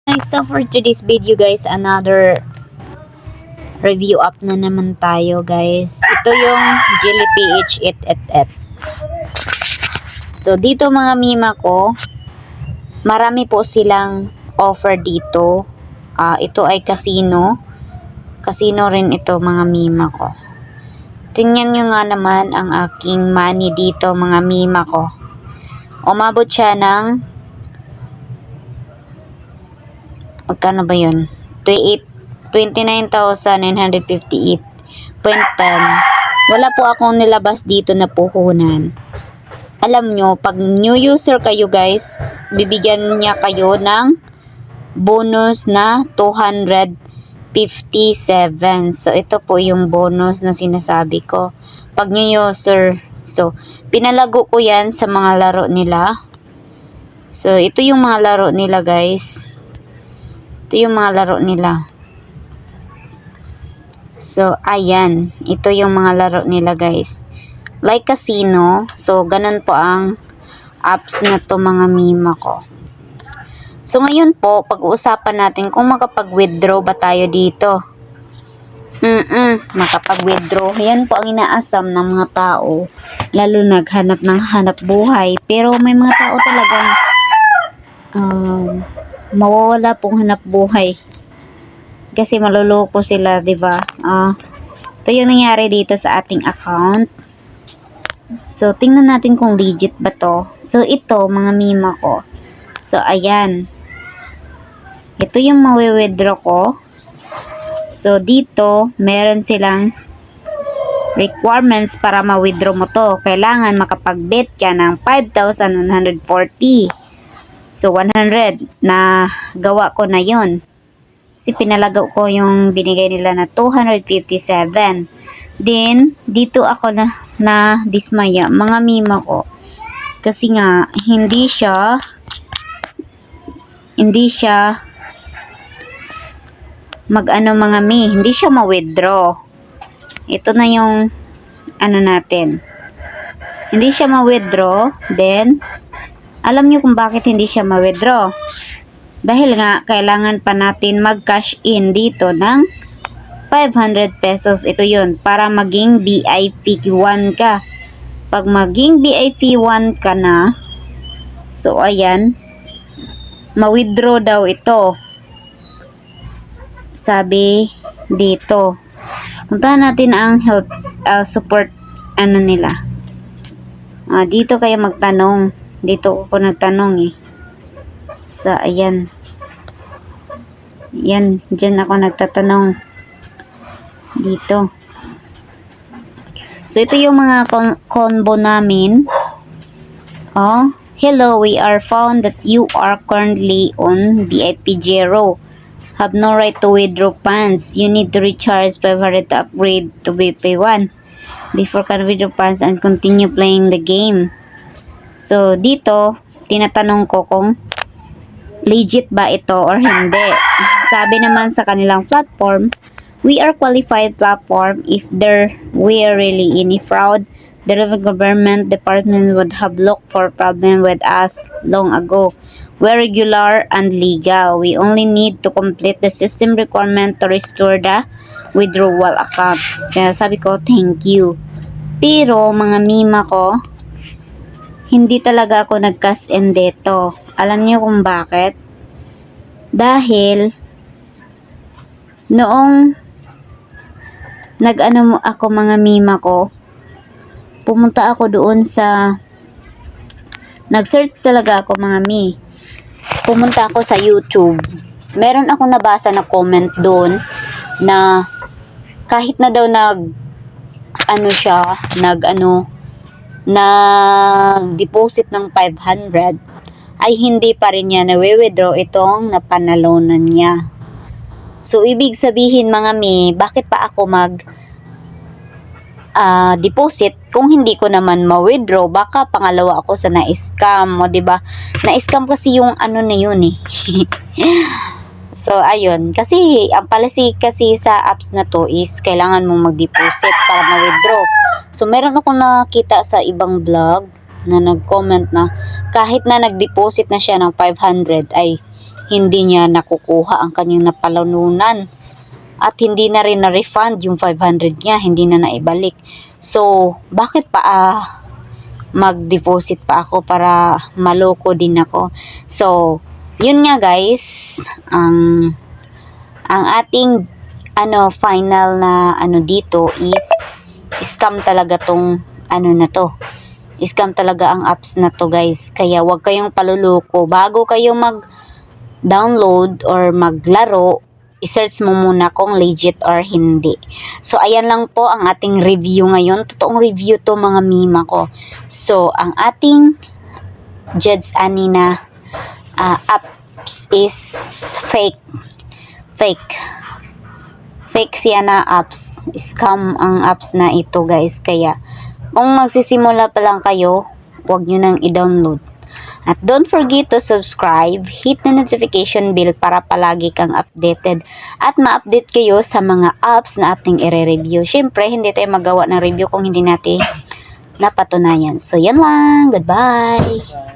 So for today's video guys, another review up na naman tayo guys. Ito yung Jelly PH It. So dito mga mima ko, marami po silang offer dito. Ito ay casino. Casino rin ito mga mima ko. Tingnan nyo nga naman ang aking money dito mga mima ko. Umabot siya ng magkano ba yun? 29,958.10. Wala po akong nilabas dito na puhunan. Alam nyo, pag new user kayo guys, bibigyan niya kayo ng bonus na 257. So, ito po yung bonus na sinasabi ko. Pag new user. So, pinalago ko yan sa mga laro nila. So, ito yung mga laro nila guys. Ito yung mga laro nila. So, ayan. Ito yung mga laro nila, guys. Like casino. So, ganun po ang apps na to mga mima ko. So, ngayon po, pag-uusapan natin kung makapag-withdraw ba tayo dito. Makapag-withdraw. Yan po ang inaasam ng mga tao. Lalo naghanap ng hanap buhay. Pero may mga tao talagang mawawala pong hanap buhay kasi maluloko sila, 'di ba? Ito yung nangyari dito sa ating account. So tingnan natin kung legit ba to. So ito mga mima ko. So ayan. Ito yung mawi-withdraw ko. So dito meron silang requirements para ma-withdraw mo to. Kailangan makapag-bet ka ng 5,140. So, 100 na gawa ko na yon. Kasi pinalagaw ko yung binigay nila na 257. Then, dito ako na dismaya, mga mima ko. Kasi nga, hindi siya hindi siya ma-withdraw. Ito na yung natin. Hindi siya ma-withdraw. Then, alam nyo kung bakit hindi siya ma-withdraw? Dahil nga, kailangan pa natin mag-cash in dito ng 500 pesos. Ito yun, para maging VIP 1 ka. Pag maging VIP 1 ka na, so ayan, ma-withdraw daw ito. Sabi dito. Puntahan natin ang health support nila. Dito kayo magtanong. Dito ako nagtanong sa ayan. Yan, dyan ako nagtatanong. Dito. So ito yung mga combo namin. Hello, we are found that you are currently on VIP 0. Have no right to withdraw funds. You need to recharge 500 to upgrade to VIP 1 before can withdraw funds and continue playing the game. So, dito, tinatanong ko kung legit ba ito or hindi. Sabi naman sa kanilang platform, we are qualified platform. If there were really any fraud, the government department would have looked for problem with us long ago. We're regular and legal. We only need to complete the system requirement to restore the withdrawal account. Sabi ko, thank you. Pero, mga mima ko, hindi talaga ako nag-cash in dito. Alam niyo kung bakit? Dahil noong ako mga mima ko, pumunta ako doon sa nag-search talaga ako mga pumunta ako sa YouTube. Meron ako nabasa na comment doon na kahit na daw nag-deposit ng 500 ay hindi pa rin niya na-withdraw itong napanalunan niya. So, ibig sabihin mga bakit pa ako deposit kung hindi ko naman ma-withdraw? Baka pangalawa ako sa na-scam, o diba? Na-scam kasi yung na yun So, ayun. Kasi, ang policy kasi sa apps na to is kailangan mong mag-deposit para ma-withdraw. So, meron akong nakita sa ibang vlog na nag-comment na kahit na nag-deposit na siya ng 500 ay hindi niya nakukuha ang kanyang napalanunan. At hindi na rin na-refund yung 500 niya, hindi na naibalik. So, bakit pa mag-deposit pa ako para maloko din ako? So, yun nga guys, ang ating final na dito is scam talaga tong na to. Scam talaga ang apps na to guys. Kaya wag kayong paluloko. Bago kayo mag-download or maglaro, i-search mo muna kung legit or hindi. So, ayan lang po ang ating review ngayon. Totoong review to mga mima ko. So, ang ating Jed's Anina apps is fake. Fake siya na apps. Scam ang apps na ito guys. Kaya, kung magsisimula pa lang kayo, huwag nyo nang i-download. At don't forget to subscribe, hit the notification bell para palagi kang updated at ma-update kayo sa mga apps na ating i-review. Syempre, hindi tayo magawa ng review kung hindi natin napatunayan. So, yan lang. Goodbye!